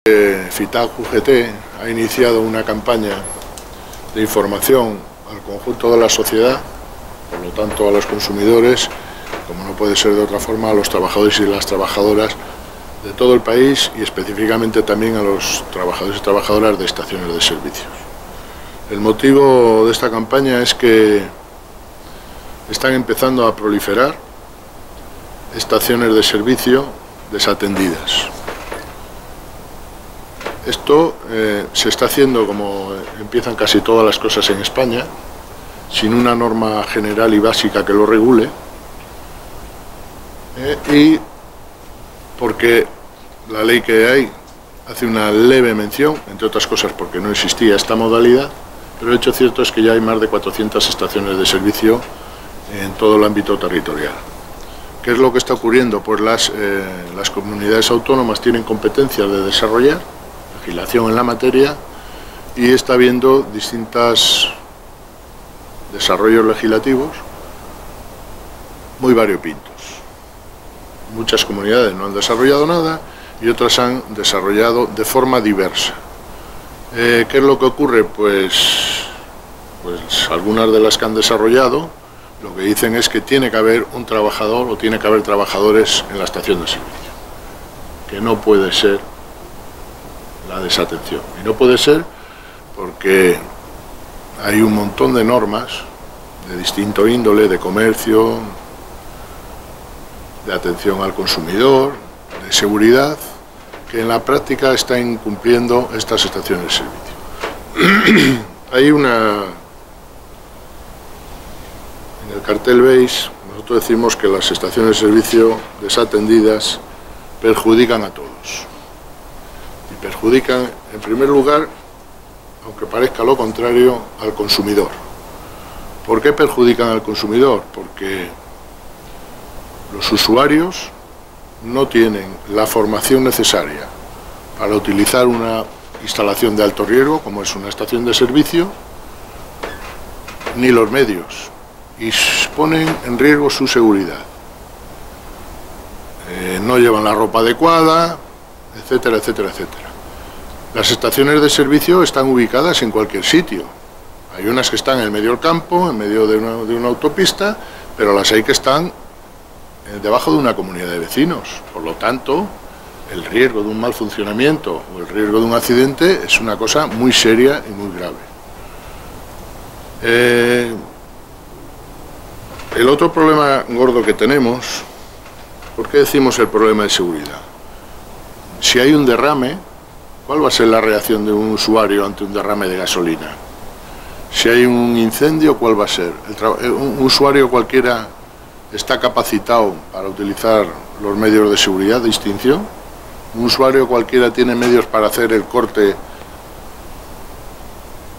FITAC UGT ha iniciado una campaña de información al conjunto de la sociedad, por lo tanto a los consumidores, como no puede ser de otra forma, a los trabajadores y las trabajadoras de todo el país y específicamente también a los trabajadores y trabajadoras de estaciones de servicios. El motivo de esta campaña es que están empezando a proliferar estaciones de servicio desatendidas. Esto se está haciendo, como empiezan casi todas las cosas en España, sin una norma general y básica que lo regule, y porque la ley que hay hace una leve mención, entre otras cosas porque no existía esta modalidad, pero el hecho cierto es que ya hay más de 400 estaciones de servicio en todo el ámbito territorial. ¿Qué es lo que está ocurriendo? Pues las comunidades autónomas tienen competencias de desarrollar legislación en la materia y está habiendo distintos desarrollos legislativos muy variopintos. Muchas comunidades no han desarrollado nada y otras han desarrollado de forma diversa. ¿Qué es lo que ocurre? Pues algunas de las que han desarrollado lo que dicen es que tiene que haber un trabajador o tiene que haber trabajadores en la estación de servicio, que no puede ser la desatención. Y no puede ser porque hay un montón de normas de distinto índole, de comercio, de atención al consumidor, de seguridad, que en la práctica están incumpliendo estas estaciones de servicio. Hay una... En el cartel veis, nosotros decimos que las estaciones de servicio desatendidas perjudican a todos. Y perjudican, en primer lugar, aunque parezca lo contrario, al consumidor. ¿Por qué perjudican al consumidor? Porque los usuarios no tienen la formación necesaria para utilizar una instalación de alto riesgo, como es una estación de servicio, ni los medios, y ponen en riesgo su seguridad. No llevan la ropa adecuada, etcétera, etcétera, etcétera. Las estaciones de servicio están ubicadas en cualquier sitio. Hay unas que están en medio del campo, en medio de una autopista, pero las hay que están debajo de una comunidad de vecinos. Por lo tanto, el riesgo de un mal funcionamiento o el riesgo de un accidente es una cosa muy seria y muy grave. El otro problema gordo que tenemos, ¿por qué decimos el problema de seguridad? Si hay un derrame, ¿cuál va a ser la reacción de un usuario ante un derrame de gasolina? Si hay un incendio, ¿cuál va a ser? Un usuario cualquiera está capacitado para utilizar los medios de seguridad de extinción. Un usuario cualquiera tiene medios para hacer el corte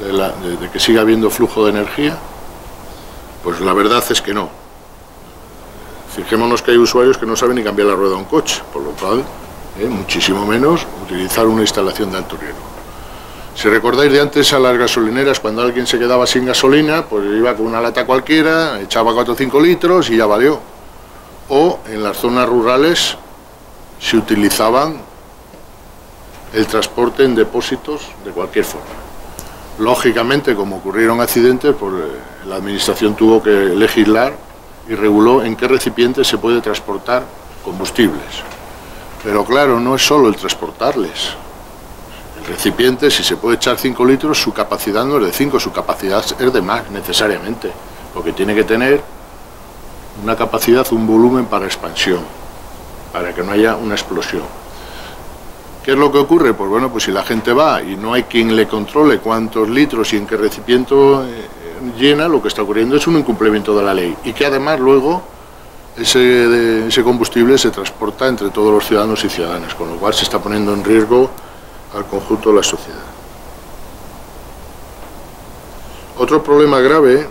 de que siga habiendo flujo de energía. Pues la verdad es que no. Fijémonos que hay usuarios que no saben ni cambiar la rueda de un coche, por lo cual, muchísimo menos utilizar una instalación de alto riesgo. Si recordáis de antes a las gasolineras, cuando alguien se quedaba sin gasolina, pues iba con una lata cualquiera, echaba 4 o 5 litros y ya valió. O en las zonas rurales se utilizaban el transporte en depósitos de cualquier forma. Lógicamente, como ocurrieron accidentes, pues la administración tuvo que legislar y reguló en qué recipientes se puede transportar combustibles. Pero claro, no es solo el transportarles. El recipiente, si se puede echar 5 litros, su capacidad no es de 5, su capacidad es de más, necesariamente, porque tiene que tener una capacidad, un volumen para expansión, para que no haya una explosión. ¿Qué es lo que ocurre? Pues bueno, pues si la gente va y no hay quien le controle cuántos litros y en qué recipiente llena, lo que está ocurriendo es un incumplimiento de la ley, y que además luego ese combustible se transporta entre todos los ciudadanos y ciudadanas, con lo cual se está poniendo en riesgo al conjunto de la sociedad. Otro problema grave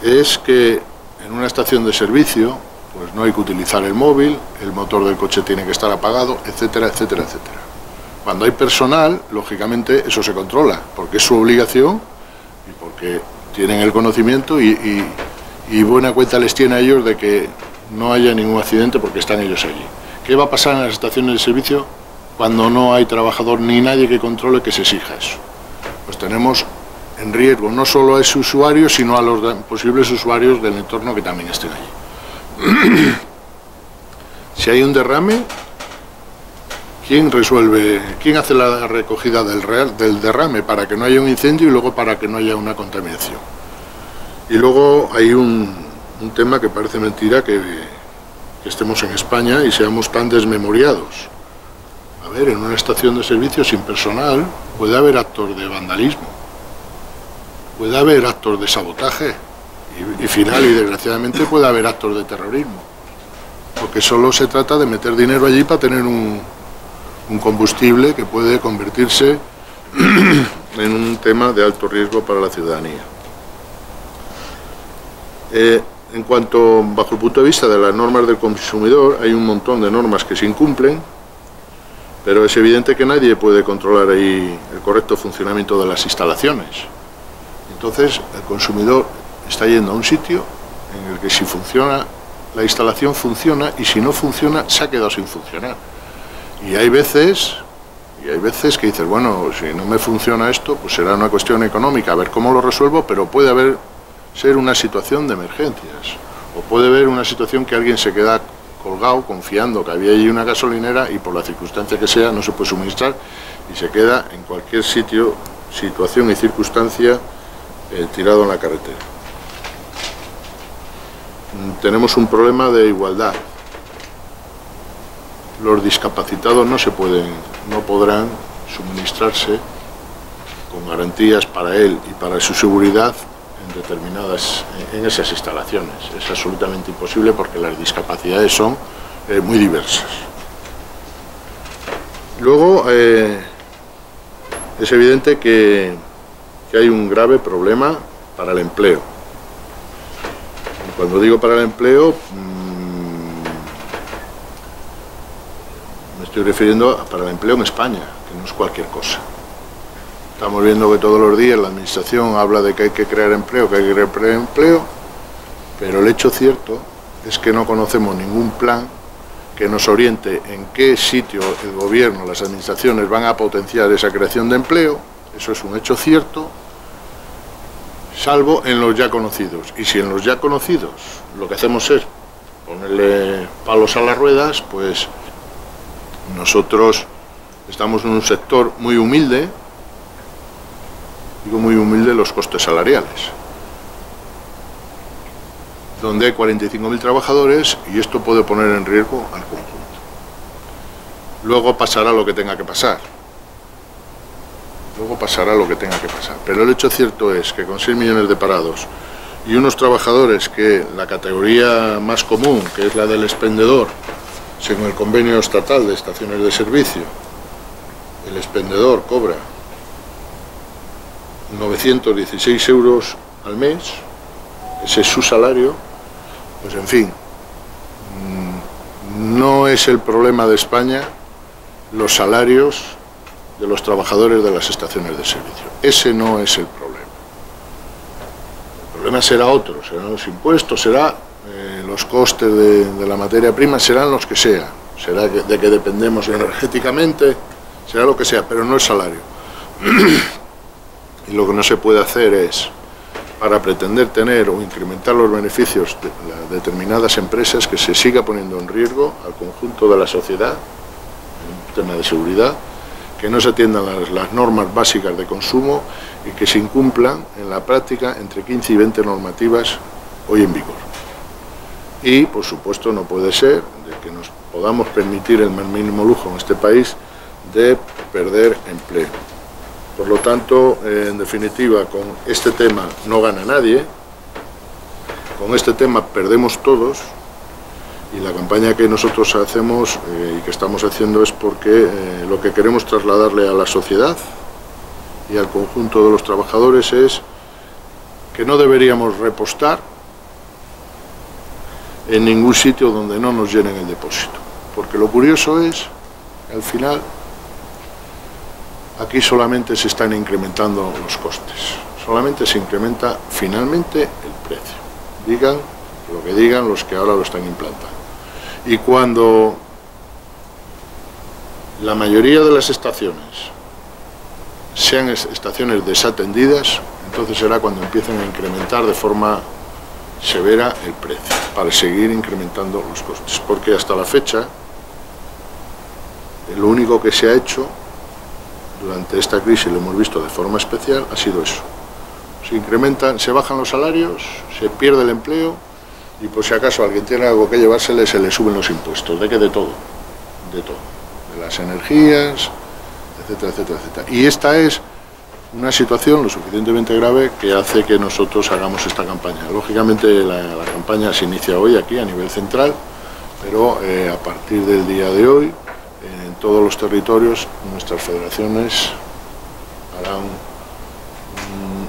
es que en una estación de servicio pues no hay que utilizar el móvil, el motor del coche tiene que estar apagado, etcétera, etcétera, etcétera. Cuando hay personal, lógicamente eso se controla, porque es su obligación y porque tienen el conocimiento y buena cuenta les tiene a ellos de que no haya ningún accidente porque están ellos allí. ¿Qué va a pasar en las estaciones de servicio? cuando no hay trabajador ni nadie que controle que se exija eso. Pues tenemos en riesgo no solo a ese usuario, sino a los posibles usuarios del entorno que también estén allí. Si hay un derrame, ¿quién resuelve, quién hace la recogida del derrame para que no haya un incendio y luego para que no haya una contaminación? Y luego hay un tema que parece mentira que estemos en España y seamos tan desmemoriados. A ver, en una estación de servicio sin personal puede haber actos de vandalismo, puede haber actos de sabotaje y desgraciadamente puede haber actos de terrorismo, porque solo se trata de meter dinero allí para tener un combustible que puede convertirse en un tema de alto riesgo para la ciudadanía. En cuanto, bajo el punto de vista de las normas del consumidor, hay un montón de normas que se incumplen, pero es evidente que nadie puede controlar ahí el correcto funcionamiento de las instalaciones. Entonces, el consumidor está yendo a un sitio en el que si funciona, la instalación funciona, y si no funciona, se ha quedado sin funcionar. Y hay veces que dices, bueno, si no me funciona esto, pues será una cuestión económica, a ver cómo lo resuelvo, pero puede ser una situación de emergencias, o puede haber una situación que alguien se queda colgado confiando que había allí una gasolinera y por la circunstancia que sea no se puede suministrar y se queda en cualquier sitio, situación y circunstancia tirado en la carretera. Tenemos un problema de igualdad. Los discapacitados no podrán suministrarse con garantías para él y para su seguridad en esas instalaciones. Es absolutamente imposible porque las discapacidades son muy diversas. Luego, es evidente que hay un grave problema para el empleo. Cuando digo para el empleo, me estoy refiriendo para el empleo en España, que no es cualquier cosa. Estamos viendo que todos los días la administración habla de que hay que crear empleo, pero el hecho cierto es que no conocemos ningún plan que nos oriente en qué sitio el gobierno, las administraciones van a potenciar esa creación de empleo. Eso es un hecho cierto, salvo en los ya conocidos. Y si en los ya conocidos lo que hacemos es ponerle palos a las ruedas, pues nosotros estamos en un sector muy humilde. Digo muy humilde los costes salariales, donde hay 45.000 trabajadores y esto puede poner en riesgo al conjunto. Luego pasará lo que tenga que pasar. Pero el hecho cierto es que con 6 millones de parados y unos trabajadores que la categoría más común, que es la del expendedor, según el convenio estatal de estaciones de servicio, el expendedor cobra 916 euros al mes, ese es su salario, pues en fin, no es el problema de España los salarios de los trabajadores de las estaciones de servicio. Ese no es el problema. El problema será otro, serán los impuestos, será los costes de la materia prima, serán los que sean, será de que dependemos energéticamente, será lo que sea, pero no el salario. Y lo que no se puede hacer es, para pretender tener o incrementar los beneficios de determinadas empresas, que se siga poniendo en riesgo al conjunto de la sociedad, en tema de seguridad, que no se atiendan las normas básicas de consumo y que se incumplan en la práctica entre 15 y 20 normativas hoy en vigor. Y, por supuesto, no puede ser de que nos podamos permitir el más mínimo lujo en este país de perder empleo. Por lo tanto, en definitiva, con este tema no gana nadie, con este tema perdemos todos, y la campaña que nosotros hacemos y que estamos haciendo es porque lo que queremos trasladarle a la sociedad y al conjunto de los trabajadores es que no deberíamos repostar en ningún sitio donde no nos llenen el depósito, porque lo curioso es, al final, aquí solamente se están incrementando los costes, solamente se incrementa finalmente el precio, digan lo que digan los que ahora lo están implantando. Y cuando la mayoría de las estaciones sean estaciones desatendidas, entonces será cuando empiecen a incrementar de forma severa el precio, para seguir incrementando los costes, porque hasta la fecha lo único que se ha hecho durante esta crisis, lo hemos visto de forma especial, ha sido eso. Se incrementan, se bajan los salarios, se pierde el empleo y por si acaso alguien tiene algo que llevársele, se le suben los impuestos. ¿De qué? De todo, de todo, de las energías, etcétera, etcétera, etcétera. Y esta es una situación lo suficientemente grave que hace que nosotros hagamos esta campaña. Lógicamente la campaña se inicia hoy aquí a nivel central, pero a partir del día de hoy en todos los territorios nuestras federaciones harán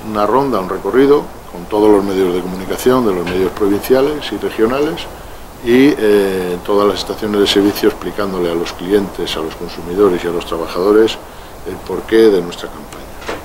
una ronda, un recorrido con todos los medios de comunicación de los medios provinciales y regionales y todas las estaciones de servicio explicándole a los clientes, a los consumidores y a los trabajadores el porqué de nuestra campaña.